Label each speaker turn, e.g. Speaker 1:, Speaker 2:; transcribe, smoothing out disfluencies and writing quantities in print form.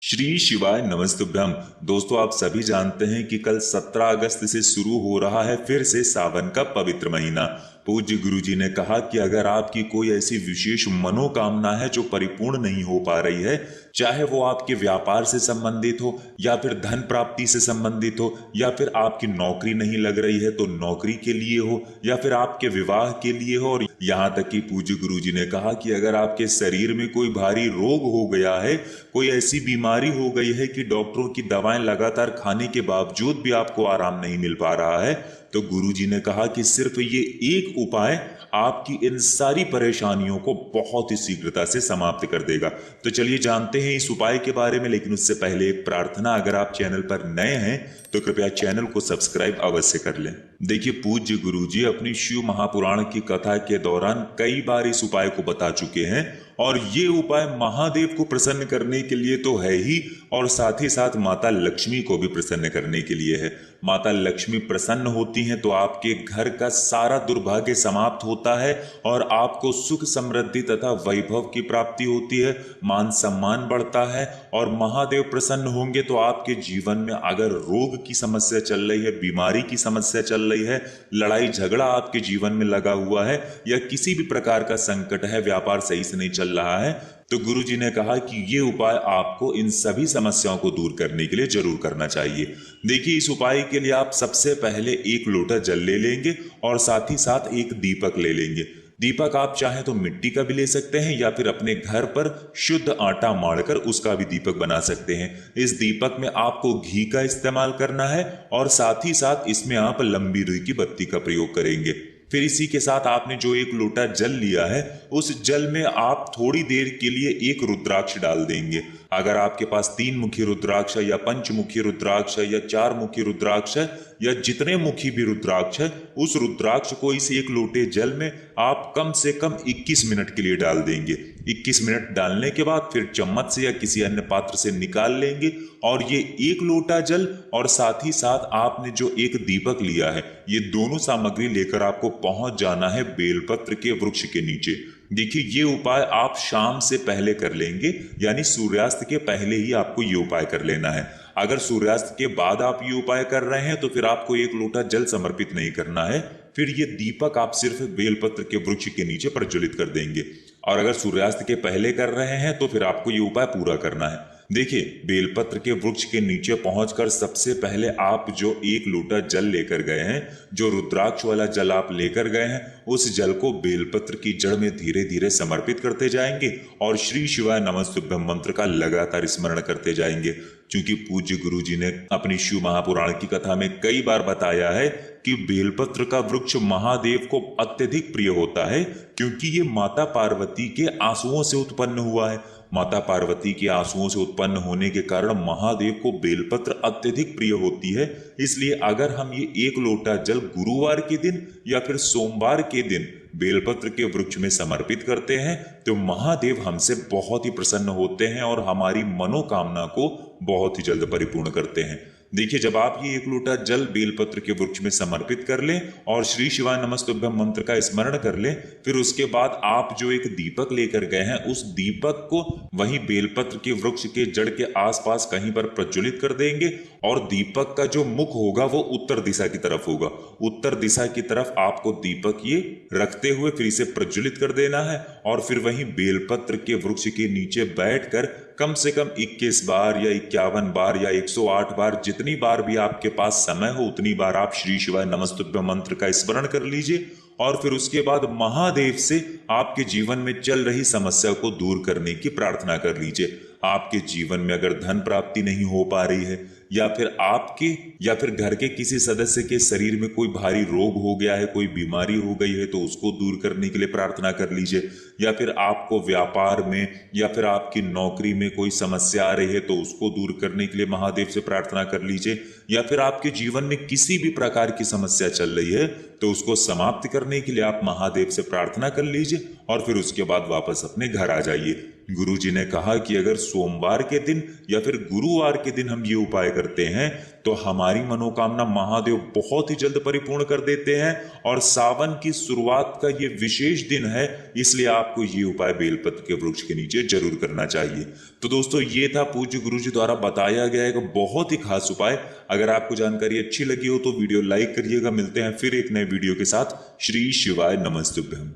Speaker 1: श्री शिवाय नमस्तुभ्यम। दोस्तों, आप सभी जानते हैं कि कल 17 अगस्त से शुरू हो रहा है फिर से सावन का पवित्र महीना। पूज्य गुरुजी ने कहा कि अगर आपकी कोई ऐसी विशेष मनोकामना है जो परिपूर्ण नहीं हो पा रही है, चाहे वो आपके व्यापार से संबंधित हो या फिर धन प्राप्ति से संबंधित हो या फिर आपकी नौकरी नहीं लग रही है तो नौकरी के लिए हो या फिर आपके विवाह के लिए हो, और यहाँ तक कि पूज्य गुरुजी ने कहा कि अगर आपके शरीर में कोई भारी रोग हो गया है, कोई ऐसी बीमारी हो गई है कि डॉक्टरों की दवाएं लगातार खाने के बावजूद भी आपको आराम नहीं मिल पा रहा है, तो गुरुजी ने कहा कि सिर्फ ये एक उपाय आपकी इन सारी परेशानियों को बहुत ही शीघ्रता से समाप्त कर देगा। तो चलिए जानते हैं इस उपाय के बारे में, लेकिन उससे पहले एक प्रार्थना, अगर आप चैनल पर नए हैं तो कृपया चैनल को सब्सक्राइब अवश्य कर लें। देखिए, पूज्य गुरुजी अपनी शिव महापुराण की कथा के दौरान कई बार इस उपाय को बता चुके हैं, और ये उपाय महादेव को प्रसन्न करने के लिए तो है ही, और साथ ही साथ माता लक्ष्मी को भी प्रसन्न करने के लिए है। माता लक्ष्मी प्रसन्न होती हैं तो आपके घर का सारा दुर्भाग्य समाप्त होता है और आपको सुख समृद्धि तथा वैभव की प्राप्ति होती है, मान सम्मान बढ़ता है। और महादेव प्रसन्न होंगे तो आपके जीवन में अगर रोग की समस्या चल रही है, बीमारी की समस्या चल रही है, लड़ाई झगड़ा आपके जीवन में लगा हुआ है, या किसी भी प्रकार का संकट है, व्यापार सही से नहीं चल रहा है, तो गुरुजी ने कहा कि ये उपाय आपको इन सभी समस्याओं को दूर करने के लिए जरूर करना चाहिए। देखिए, इस उपाय के लिए आप सबसे पहले एक लोटा जल ले लेंगे और साथ ही साथ एक दीपक ले लेंगे। दीपक आप चाहे तो मिट्टी का भी ले सकते हैं या फिर अपने घर पर शुद्ध आटा माड़कर उसका भी दीपक बना सकते हैं। इस दीपक में आपको घी का इस्तेमाल करना है और साथ ही साथ इसमें आप लंबी रुई की बत्ती का प्रयोग करेंगे। फिर इसी के साथ आपने जो एक लोटा जल लिया है, उस जल में आप थोड़ी देर के लिए एक रुद्राक्ष डाल देंगे। अगर आपके पास 3 मुखी रुद्राक्ष है या पंचमुखी रुद्राक्ष है या 4 मुखी रुद्राक्ष है या जितने मुखी भी रुद्राक्ष है, उस रुद्राक्ष को इस एक लोटे जल में आप कम से कम 21 मिनट के लिए डाल देंगे। 21 मिनट डालने के बाद फिर चम्मच से या किसी अन्य पात्र से निकाल लेंगे, और ये एक लोटा जल और साथ ही साथ आपने जो एक दीपक लिया है, ये दोनों सामग्री लेकर आपको पहुंच जाना है बेलपत्र के वृक्ष के नीचे। देखिए, ये उपाय आप शाम से पहले कर लेंगे, यानी सूर्यास्त के पहले ही आपको ये उपाय कर लेना है। अगर सूर्यास्त के बाद आप ये उपाय कर रहे हैं तो फिर आपको एक लोटा जल समर्पित नहीं करना है, फिर ये दीपक आप सिर्फ बेलपत्र के वृक्ष के नीचे प्रज्वलित कर देंगे। और अगर सूर्यास्त के पहले कर रहे हैं तो फिर आपको ये उपाय पूरा करना है। देखिए, बेलपत्र के वृक्ष के नीचे पहुंचकर सबसे पहले आप जो एक लोटा जल लेकर गए हैं, जो रुद्राक्ष वाला जल आप लेकर गए हैं, उस जल को बेलपत्र की जड़ में धीरे धीरे समर्पित करते जाएंगे और श्री शिवाय नमस्तुभ्यम मंत्र का लगातार स्मरण करते जाएंगे। क्योंकि पूज्य गुरुजी ने अपनी शिव महापुराण की कथा में कई बार बताया है कि बेलपत्र का वृक्ष महादेव को अत्यधिक प्रिय होता है, क्योंकि ये माता पार्वती के आंसुओं से उत्पन्न हुआ है। माता पार्वती के आंसुओं से उत्पन्न होने के कारण महादेव को बेलपत्र अत्यधिक प्रिय होती है। इसलिए अगर हम ये एक लोटा जल गुरुवार के दिन या फिर सोमवार के दिन बेलपत्र के वृक्ष में समर्पित करते हैं तो महादेव हमसे बहुत ही प्रसन्न होते हैं और हमारी मनोकामना को बहुत ही जल्द परिपूर्ण करते हैं। देखिए, जब आप ये एक लोटा जल बेलपत्र के वृक्ष में समर्पित कर लें और श्री शिवाय नमस्तुभ्यम मंत्र का स्मरण कर लें, फिर उसके बाद आप जो एक दीपक लेकर गए हैं, उस दीपक को वहीं बेलपत्र के वृक्ष के जड़ के आसपास कहीं पर प्रज्वलित कर देंगे, और दीपक का जो मुख होगा वो उत्तर दिशा की तरफ होगा। उत्तर दिशा की तरफ आपको दीपक ये रखते हुए फिर इसे प्रज्वलित कर देना है, और फिर वहीं बेलपत्र के वृक्ष के नीचे बैठकर कम से कम 21 बार या 51 बार या 108 बार, जितनी बार भी आपके पास समय हो उतनी बार आप श्री शिवाय नमस्तुभ्यम मंत्र का स्मरण कर लीजिए। और फिर उसके बाद महादेव से आपके जीवन में चल रही समस्या को दूर करने की प्रार्थना कर लीजिए। आपके जीवन में अगर धन प्राप्ति नहीं हो पा रही है, या फिर आपके या फिर घर के किसी सदस्य के शरीर में कोई भारी रोग हो गया है, कोई बीमारी हो गई है, तो उसको दूर करने के लिए प्रार्थना कर लीजिए। या फिर आपको व्यापार में या फिर आपकी नौकरी में कोई समस्या आ रही है तो उसको दूर करने के लिए महादेव से प्रार्थना कर लीजिए। या फिर आपके जीवन में किसी भी प्रकार की समस्या चल रही है तो उसको समाप्त करने के लिए आप महादेव से प्रार्थना कर लीजिए और फिर उसके बाद वापस अपने घर आ जाइए। गुरुजी ने कहा कि अगर सोमवार के दिन या फिर गुरुवार के दिन हम ये उपाय करते हैं तो हमारी मनोकामना महादेव बहुत ही जल्द परिपूर्ण कर देते हैं। और सावन की शुरुआत का ये विशेष दिन है, इसलिए आपको ये उपाय बेलपत्र के वृक्ष के नीचे जरूर करना चाहिए। तो दोस्तों, ये था पूज्य गुरुजी द्वारा बताया गया एक बहुत ही खास उपाय। अगर आपको जानकारी अच्छी लगी हो तो वीडियो लाइक करिएगा। मिलते हैं फिर एक नए वीडियो के साथ। श्री शिवाय नमस्तुभ्यम।